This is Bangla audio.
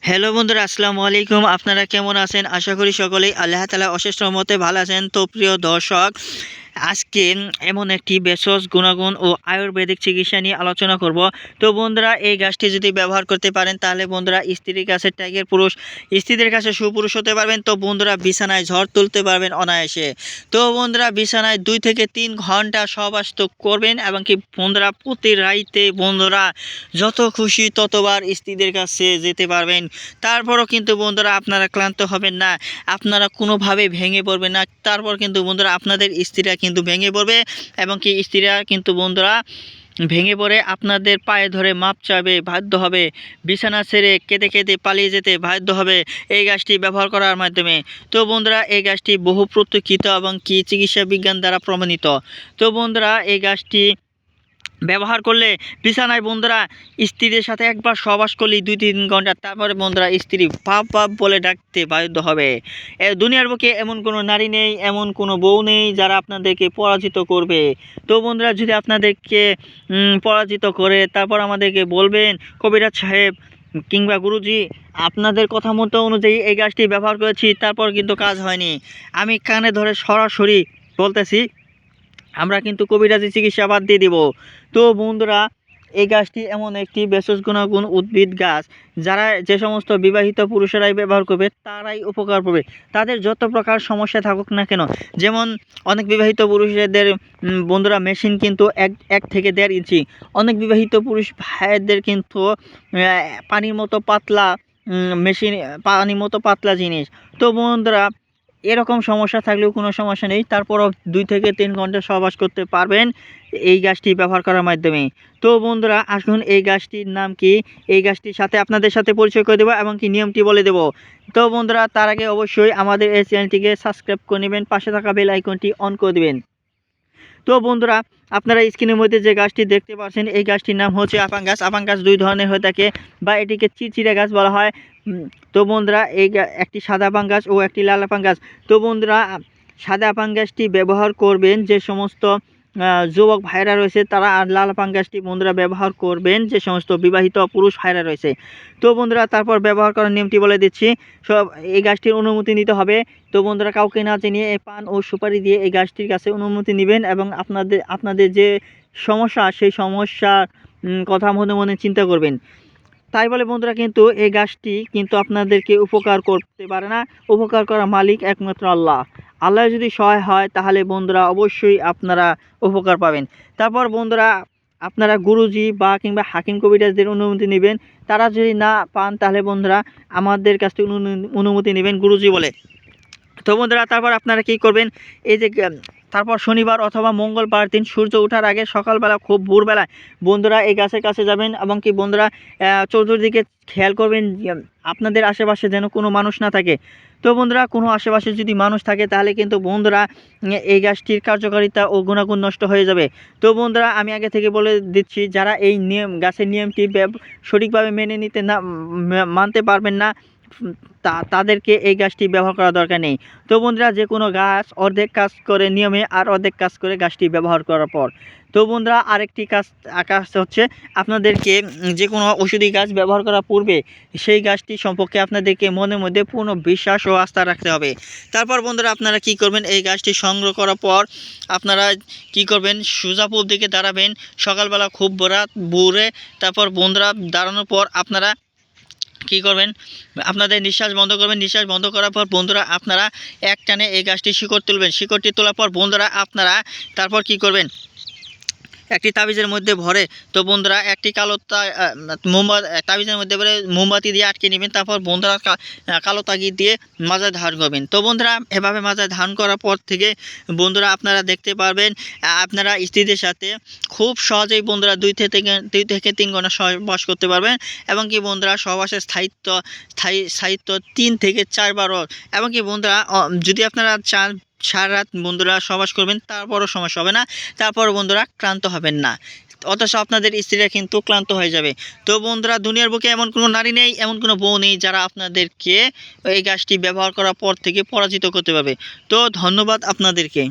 হ্যালো বন্ধুরা, আসসালামু আলাইকুম। আপনারা কেমন আছেন? আশা করি সকলেই আল্লাহ তাআলার অশেষ রহমতে ভালো আছেন। তো প্রিয় দর্শক, আজকে এমন একটি ভেষজ গুণাগুণ ও আয়ুর্বেদিক চিকিৎসা নিয়ে আলোচনা করব। তো বন্ধুরা, এই গাছটি যদি ব্যবহার করতে পারেন তাহলে বন্ধুরা স্ত্রীর কাছে টাইগার পুরুষ, স্ত্রীদের কাছে সুপুরুষ হতে পারবেন। তো বন্ধুরা, বিছানায় ঝড় তুলতে পারবেন অনায়াসে। তো বন্ধুরা, বিছানায় 2 থেকে 3 ঘন্টা সহবাস তো করবেন, এবং কি বন্ধুরা প্রতি রাইতে বন্ধুরা যত খুশি ততবার স্ত্রীদের কাছে যেতে পারবেন। তারপরও কিন্তু বন্ধুরা আপনারা ক্লান্ত হবেন না, আপনারা কোনোভাবে ভেঙে পড়বেন না। তারপর কিন্তু বন্ধুরা আপনাদের স্ত্রীরা কিন্তু ভেঙে পড়বে, এবং কি স্ত্রীরা কিন্তু বন্ধুরা ভেঙে পড়ে আপনাদের পায়ে ধরে মাপ চাবে বাধ্য হবে, বিছানা ছেড়ে কেঁদে কেঁদে পালিয়ে যেতে বাধ্য হবে এই গাছটি ব্যবহার করার মাধ্যমে। তো বন্ধুরা, এই গাছটি বহু প্রতীক্ষিত এবং কি চিকিৎসা বিজ্ঞান দ্বারা প্রমাণিত। তো বন্ধুরা, এই গাছটি ব্যবহার করলে বিছানায় বন্ধুরা স্ত্রীদের সাথে একবার সহবাস করলেই 2-3 ঘন্টা, তারপরে বন্ধুরা স্ত্রী পাপ পাপ বলে ডাকতে বাধ্য হবে। দুনিয়ার বুকে এমন কোনো নারী নেই, এমন কোনো বউ নেই যারা আপনাদেরকে পরাজিত করবে। তো বন্ধুরা, যদি আপনাদেরকে পরাজিত করে তারপর আমাদেরকে বলবেন, কবিরাজ সাহেব কিংবা গুরুজি আপনাদের কথা মতো অনুযায়ী এই গাছটি ব্যবহার করেছি, তারপর কিন্তু কাজ হয়নি। আমি কানে ধরে সরাসরি বলতেছি, আমরা কিন্তু কবিরাজি চিকিৎসা বাদ দিয়ে দিব। তো বন্ধুরা, এই গাছটি এমন একটি ভেষজ গুণাগুণ উদ্ভিদ গাছ, যারা যে সমস্ত বিবাহিত পুরুষেরাই ব্যবহার করবে তারাই উপকার পাবে, তাদের যত প্রকার সমস্যা থাকুক না কেন। যেমন অনেক বিবাহিত পুরুষদের বন্ধুরা মেশিন কিন্তু 1 থেকে 1.5 ইঞ্চি, অনেক বিবাহিত পুরুষ ভাইদের কিন্তু পানির মতো পাতলা মেশিন, পানির মতো পাতলা জিনিস। তো বন্ধুরা, এরকম সমস্যা থাকলেও কোনো সমস্যা নেই, তারপরও 2 থেকে 3 ঘন্টা সহবাস করতে পারবেন এই গাছটি ব্যবহার করার মাধ্যমে। তো বন্ধুরা, আসুন এই গাছটির নাম কি, এই গাছটির সাথে আপনাদের সাথে পরিচয় করে দেবো এবং কি নিয়মটি বলে দেব। তো বন্ধুরা, তার আগে অবশ্যই আমাদের এই চ্যানেলটিকে সাবস্ক্রাইব করে নেবেন, পাশে থাকা বেল আইকনটি অন করে দেবেন। তো বন্ধুরা, আপনারা স্ক্রিনের মধ্যে যে গাছটি দেখতে পাচ্ছেন এই গাছটির নাম হচ্ছে আপাং গাছ। আপাং গাছ 2 ধরনের হয়ে থাকে, বা এটিকে চিচিড়া গাছ বলা হয়। তো বন্ধুরা, একটি সাদা আপাং গাছ ও একটি লাল আপাং গাছ। তো বন্ধুরা, সাদা আপাং গাছটি ব্যবহার করবেন যে সমস্ত যুবক ভাইরা রয়েছে তারা, আর লাল আপাং গাছটি বন্ধুরা ব্যবহার করবেন যে সমস্ত বিবাহিত পুরুষ ভাইরা রয়েছে। তো বন্ধুরা, তারপর ব্যবহার করার নিয়মটি বলে দিচ্ছি। সব এই গাছটির অনুমতি নিতে হবে। তো বন্ধুরা, কাউকে না জানিয়ে এই পান ও সুপারি দিয়ে এই গাছটির কাছে অনুমতি নেবেন, এবং আপনাদের যে সমস্যা সেই সমস্যার কথা মনে মনে চিন্তা করবেন। তাই বলে বন্ধুরা কিন্তু এই গাছটি কিন্তু আপনাদেরকে উপকার করতে পারে না, উপকার করা মালিক একমাত্র আল্লাহ। আল্লাহ যদি সহায় হয় তাহলে বন্ধুরা অবশ্যই আপনারা উপকার পাবেন। তারপর বন্ধুরা, আপনারা গুরুজি বা কিংবা হাকিম কবিরাজদের অনুমতি নেবেন। তারা যদি না পান তাহলে বন্ধুরা আমাদের কাছ থেকে অনুমতি নেবেন গুরুজি বলে। তো বন্ধুরা, তারপর আপনারা কি করবেন, এই যে তারপর শনিবার অথবা মঙ্গলবার দিন সূর্য ওঠার আগে সকালবেলা খুব ভোরবেলায় বন্ধুরা এই গাছের কাছে যাবেন, এবং কি বন্ধুরা চতুর্দিকে খেয়াল করবেন আপনাদের আশেপাশে যেন কোনো মানুষ না থাকে। তো বন্ধুরা, কোনো আশেপাশে যদি মানুষ থাকে তাহলে কিন্তু বন্ধুরা এই গাছটির কার্যকারিতা ও গুণাগুণ নষ্ট হয়ে যাবে। তো বন্ধুরা, আমি আগে থেকে বলে দিচ্ছি, যারা এই গাছের নিয়মটি সঠিকভাবে মেনে নিতে না মানতে পারবেন না, তাদেরকে এই গাছটি ব্যবহার করা দরকার নেই। তো বন্ধুরা, যে কোনো গাছ অর্ধেক কাজ করে নিয়মে আর অর্ধেক কাজ করে গাছটি ব্যবহার করার পর। তো বন্ধুরা, আরেকটি কাজ হচ্ছে আপনাদেরকে যে কোনো ওষুধি গাছ ব্যবহার করার পূর্বে সেই গাছটি সম্পর্কে আপনাদেরকে মনের মধ্যে পূর্ণ বিশ্বাস ও আস্থা রাখতে হবে। তারপর বন্ধুরা, আপনারা কি করবেন, এই গাছটি সংগ্রহ করার পর আপনারা কি করবেন, সোজা পূব দিকে দাঁড়াবেন সকালবেলা খুব ভোরে। তারপর বন্ধুরা দাঁড়ানোর পর আপনারা কি করবেন, আপনাদের নিঃশ্বাস বন্ধ করবেন। নিঃশ্বাস বন্ধ করার পর বন্ধুরা আপনারা এক টানে এই গাছটি শিকড় তুলবেন। শিকড়টি তোলার পর বন্ধুরা আপনারা তারপর কি করবেন, একটি তাবিজের মধ্যে ভরে, তো বন্ধুরা একটি কালো তাবিজের মধ্যে ভরে মোমবাতি দিয়ে আটকে নেবেন। তারপর বন্ধুরা কালো তাগিদ দিয়ে মাজায় ধারণ করবেন। তো বন্ধুরা, এভাবে মাজায় ধারণ করার পর থেকে বন্ধুরা আপনারা দেখতে পারবেন আপনারা স্ত্রীদের সাথে খুব সহজেই বন্ধুরা 2 থেকে 3 ঘন্টা সহবাস করতে পারবেন, এবং কি বন্ধুরা সহবাসের স্থায়িত্ব 3 থেকে 4 বারও। এবং কি বন্ধুরা, যদি আপনারা চান সারা রাত বন্ধুরা সহবাস করবেন তারপরও সমস্যা হবে না, তারপর বন্ধুরা ক্লান্ত হবেন না, অথচ আপনাদের স্ত্রীরা কিন্তু ক্লান্ত হয়ে যাবে। তো বন্ধুরা, দুনিয়ার বুকে এমন কোনো নারী নেই, এমন কোনো বউ নেই যারা আপনাদেরকে এই গাছটি ব্যবহার করার পর থেকে পরাজিত করতে পারবে। তো ধন্যবাদ আপনাদেরকে।